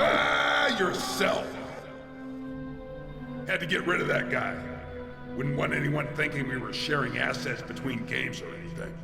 Ah, yourself! Had to get rid of that guy. Wouldn't want anyone thinking we were sharing assets between games or anything.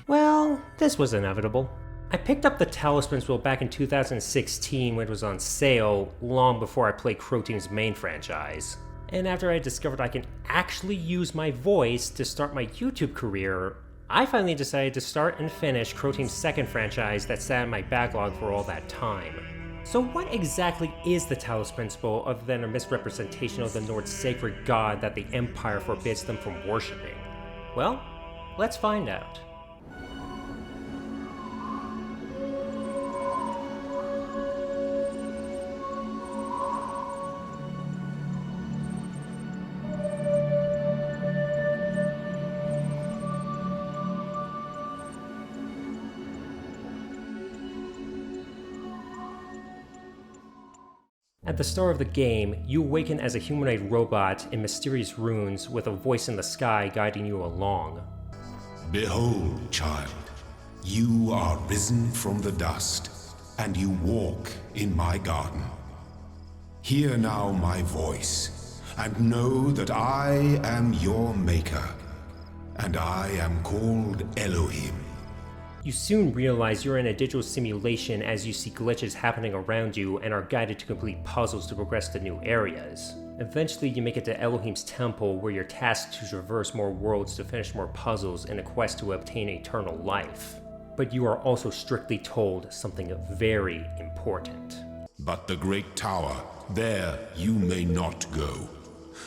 Well, this was inevitable. I picked up the Talos principle back in 2016 when it was on sale, long before I played Croteam's main franchise. And after I discovered I can actually use my voice to start my YouTube career, I finally decided to start and finish Croteam's second franchise that sat in my backlog for all that time. So what exactly is the Talos principle other than a misrepresentation of the Nords' sacred god that the Empire forbids them from worshipping? Well, let's find out. At the start of the game, you awaken as a humanoid robot in mysterious runes with a voice in the sky guiding you along. Behold, child, you are risen from the dust, and you walk in my garden. Hear now my voice, and know that I am your maker, and I am called Elohim. You soon realize you're in a digital simulation as you see glitches happening around you and are guided to complete puzzles to progress to new areas. Eventually you make it to Elohim's temple where you're tasked to traverse more worlds to finish more puzzles in a quest to obtain eternal life. But you are also strictly told something very important. But the great tower, there you may not go.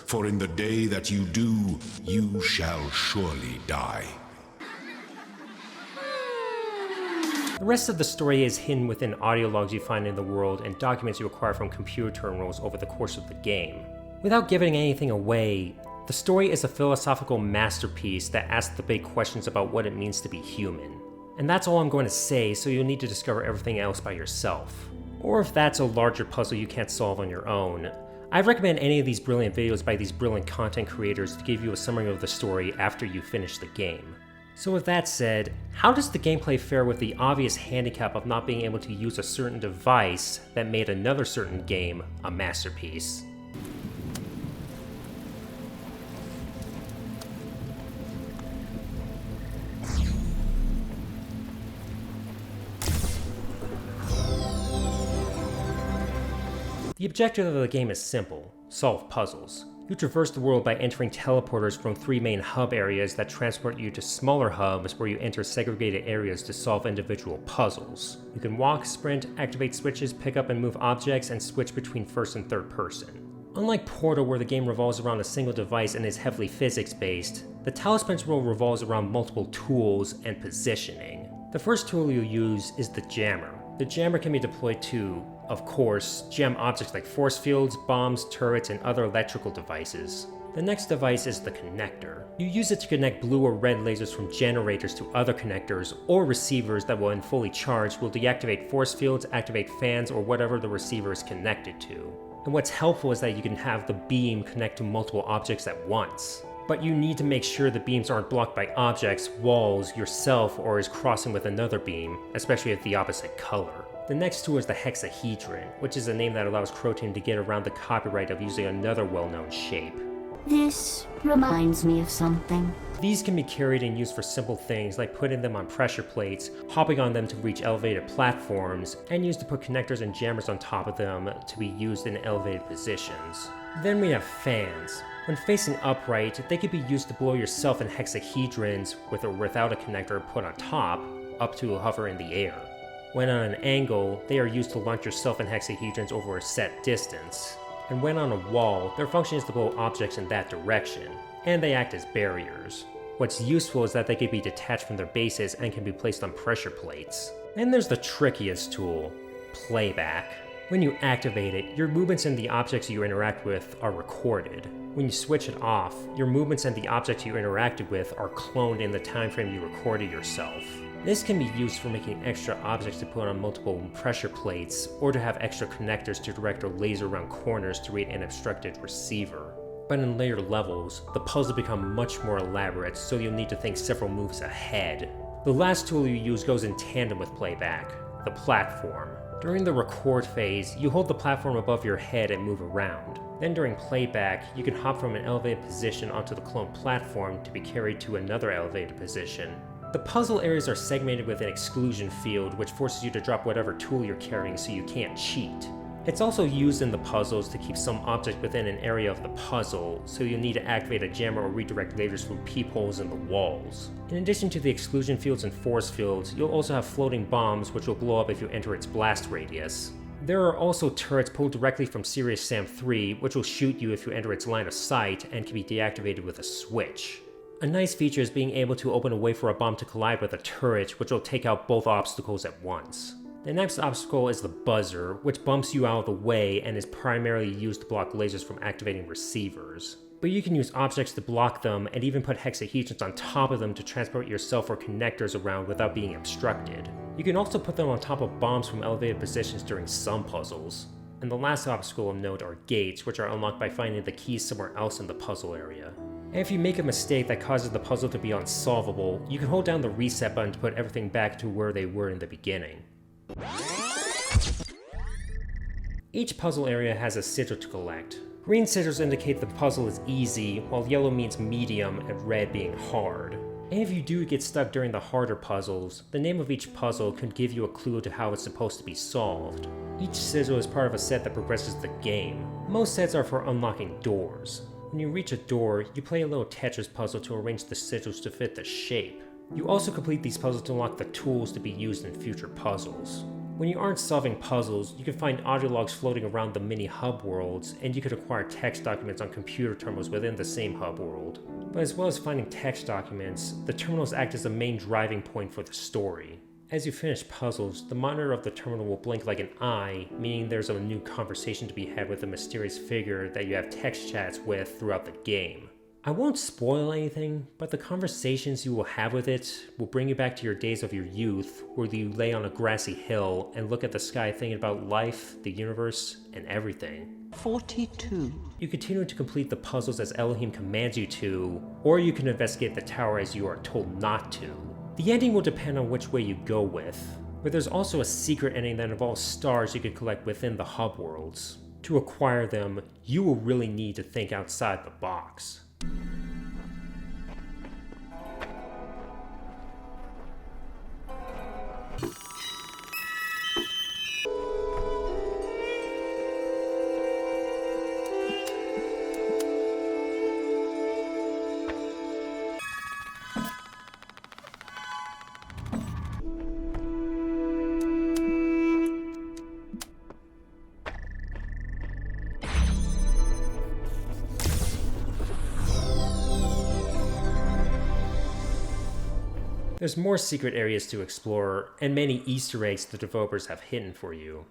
For in the day that you do, you shall surely die. The rest of the story is hidden within audio logs you find in the world and documents you acquire from computer terminals over the course of the game. Without giving anything away, the story is a philosophical masterpiece that asks the big questions about what it means to be human. And that's all I'm going to say, so you'll need to discover everything else by yourself. Or if that's a larger puzzle you can't solve on your own, I'd recommend any of these brilliant videos by these brilliant content creators to give you a summary of the story after you finish the game. So with that said, how does the gameplay fare with the obvious handicap of not being able to use a certain device that made another certain game a masterpiece? The objective of the game is simple: solve puzzles. You traverse the world by entering teleporters from 3 main hub areas that transport you to smaller hubs where you enter segregated areas to solve individual puzzles. You can walk, sprint, activate switches, pick up and move objects, and switch between first and third person. Unlike Portal, where the game revolves around a single device and is heavily physics-based, the Talos principle revolves around multiple tools and positioning. The first tool you'll use is the jammer. The jammer can be deployed to, of course, jam objects like force fields, bombs, turrets, and other electrical devices. The next device is the connector. You use it to connect blue or red lasers from generators to other connectors or receivers that, when fully charged, will deactivate force fields, activate fans, or whatever the receiver is connected to. And what's helpful is that you can have the beam connect to multiple objects at once. But you need to make sure the beams aren't blocked by objects, walls, yourself, or is crossing with another beam, especially if the opposite color. The next tool is the hexahedron, which is a name that allows Croteam to get around the copyright of using another well-known shape. This reminds me of something. These can be carried and used for simple things like putting them on pressure plates, hopping on them to reach elevated platforms, and used to put connectors and jammers on top of them to be used in elevated positions. Then we have fans. When facing upright, they could be used to blow yourself in hexahedrons, with or without a connector put on top, up to hover in the air. When on an angle, they are used to launch yourself in hexahedrons over a set distance. And when on a wall, their function is to blow objects in that direction, and they act as barriers. What's useful is that they can be detached from their bases and can be placed on pressure plates. Then there's the trickiest tool, playback. When you activate it, your movements and the objects you interact with are recorded. When you switch it off, your movements and the objects you interacted with are cloned in the time frame you recorded yourself. This can be used for making extra objects to put on multiple pressure plates, or to have extra connectors to direct a laser around corners to read an obstructed receiver. But in later levels, the puzzles become much more elaborate, so you'll need to think several moves ahead. The last tool you use goes in tandem with playback, the platform. During the record phase, you hold the platform above your head and move around. Then during playback, you can hop from an elevated position onto the clone platform to be carried to another elevated position. The puzzle areas are segmented with an exclusion field, which forces you to drop whatever tool you're carrying so you can't cheat. It's also used in the puzzles to keep some object within an area of the puzzle, so you'll need to activate a jammer or redirect lasers through peepholes in the walls. In addition to the exclusion fields and force fields, you'll also have floating bombs which will blow up if you enter its blast radius. There are also turrets pulled directly from Serious Sam 3, which will shoot you if you enter its line of sight and can be deactivated with a switch. A nice feature is being able to open a way for a bomb to collide with a turret, which will take out both obstacles at once. The next obstacle is the buzzer, which bumps you out of the way and is primarily used to block lasers from activating receivers. But you can use objects to block them and even put hexahedrons on top of them to transport yourself or connectors around without being obstructed. You can also put them on top of bombs from elevated positions during some puzzles. And the last obstacle of note are gates, which are unlocked by finding the keys somewhere else in the puzzle area. And if you make a mistake that causes the puzzle to be unsolvable, you can hold down the reset button to put everything back to where they were in the beginning. Each puzzle area has a sigil to collect. Green sigils indicate the puzzle is easy, while yellow means medium and red being hard. And if you do get stuck during the harder puzzles, the name of each puzzle could give you a clue to how it's supposed to be solved. Each sigil is part of a set that progresses the game. Most sets are for unlocking doors. When you reach a door, you play a little Tetris puzzle to arrange the sigils to fit the shape. You also complete these puzzles to unlock the tools to be used in future puzzles. When you aren't solving puzzles, you can find audio logs floating around the mini hub worlds, and you can acquire text documents on computer terminals within the same hub world. But as well as finding text documents, the terminals act as a main driving point for the story. As you finish puzzles, the monitor of the terminal will blink like an eye, meaning there's a new conversation to be had with a mysterious figure that you have text chats with throughout the game. I won't spoil anything, but the conversations you will have with it will bring you back to your days of your youth, where you lay on a grassy hill and look at the sky thinking about life, the universe, and everything. 42. You continue to complete the puzzles as Elohim commands you to, or you can investigate the tower as you are told not to. The ending will depend on which way you go with, but there's also a secret ending that involves stars you can collect within the hub worlds. To acquire them, you will really need to think outside the box. There's more secret areas to explore, and many Easter eggs the developers have hidden for you.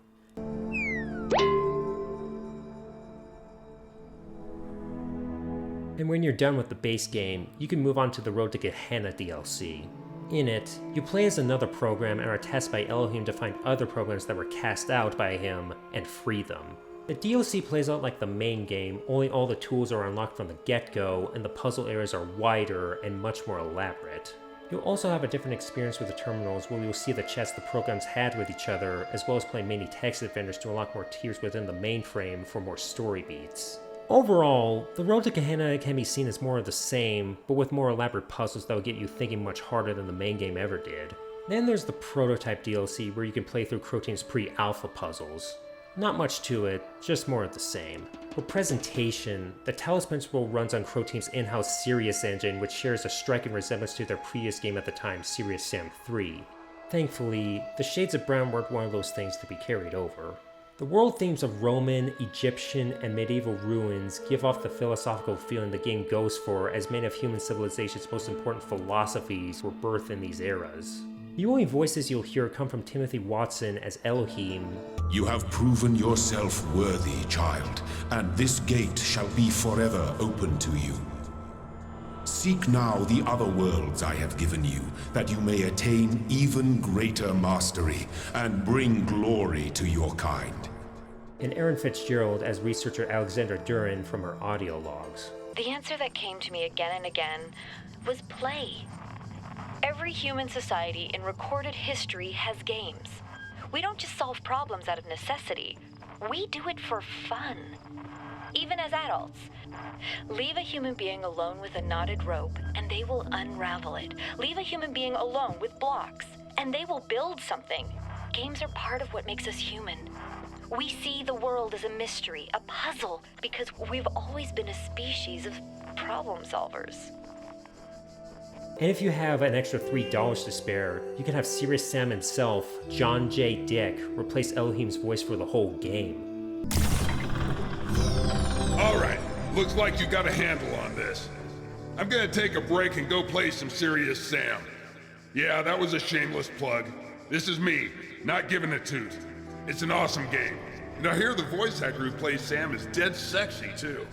And when you're done with the base game, you can move on to the Road to Gehenna DLC. In it, you play as another program and are tasked by Elohim to find other programs that were cast out by him and free them. The DLC plays out like the main game, only all the tools are unlocked from the get-go, and the puzzle areas are wider and much more elaborate. You'll also have a different experience with the terminals, where you'll see the chats the programs had with each other, as well as play many text adventures to unlock more tiers within the mainframe for more story beats. Overall, the Road to Gehenna can be seen as more of the same, but with more elaborate puzzles that will get you thinking much harder than the main game ever did. Then there's the Prototype DLC, where you can play through Croteam's pre-alpha puzzles. Not much to it, just more of the same. For presentation, the Talos principle runs on Croteam's in-house Sirius engine, which shares a striking resemblance to their previous game at the time, Serious Sam 3. Thankfully, the shades of brown weren't one of those things to be carried over. The world themes of Roman, Egyptian, and medieval ruins give off the philosophical feeling the game goes for, as many of human civilization's most important philosophies were birthed in these eras. The only voices you'll hear come from Timothy Watson as Elohim. You have proven yourself worthy, child, and this gate shall be forever open to you. Seek now the other worlds I have given you, that you may attain even greater mastery and bring glory to your kind. and Erin Fitzgerald as researcher Alexandra Durin from her audio logs. The answer that came to me again and again was play. Every human society in recorded history has games. We don't just solve problems out of necessity. We do it for fun. Even as adults. Leave a human being alone with a knotted rope, and they will unravel it. Leave a human being alone with blocks, and they will build something. Games are part of what makes us human. We see the world as a mystery, a puzzle, because we've always been a species of problem solvers. And if you have an extra $3 to spare, you can have Serious Sam himself, John J. Dick, replace Elohim's voice for the whole game. Alright, looks like you got a handle on this. I'm gonna take a break and go play some Serious Sam. Yeah, that was a shameless plug. This is me, not giving a toot. It's an awesome game. And I hear the voice actor who plays Sam is dead sexy, too.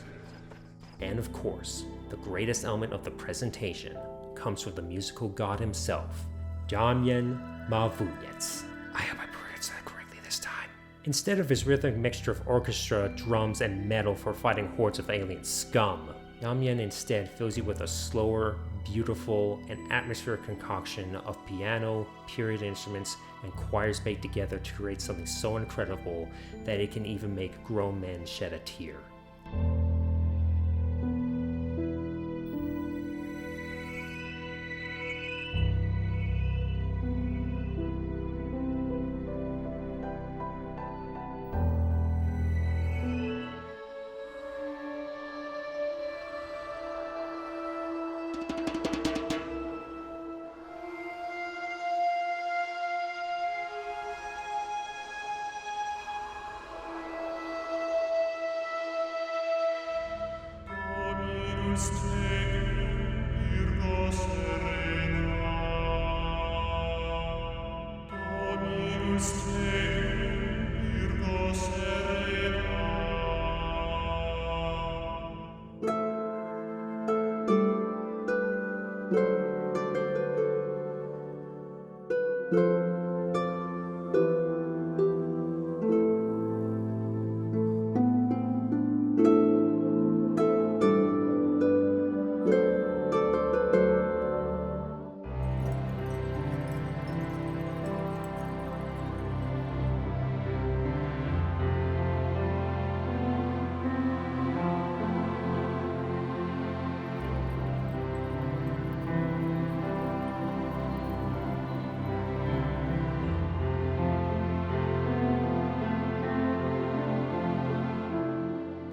And of course, the greatest element of the presentation comes from the musical god himself, Damian Mavuyets. I hope I pronounced that correctly this time. Instead of his rhythmic mixture of orchestra, drums, and metal for fighting hordes of alien scum, Damian instead fills you with a slower, beautiful, and atmospheric concoction of piano, period instruments, and choirs baked together to create something so incredible that it can even make grown men shed a tear.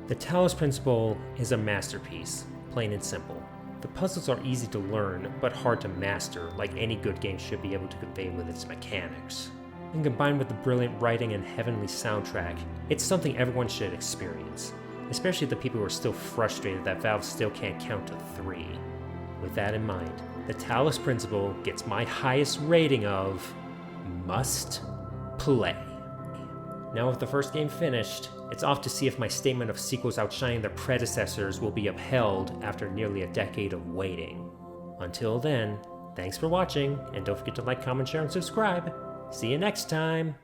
The Talos principle is a masterpiece, plain and simple. The puzzles are easy to learn, but hard to master, like any good game should be able to convey with its mechanics. And combined with the brilliant writing and heavenly soundtrack, it's something everyone should experience, especially the people who are still frustrated that Valve still can't count to 3. With that in mind, the Talos principle gets my highest rating of must play. Now with the first game finished, it's off to see if my statement of sequels outshining their predecessors will be upheld after nearly a decade of waiting. Until then, thanks for watching, and don't forget to like, comment, share, and subscribe. See you next time!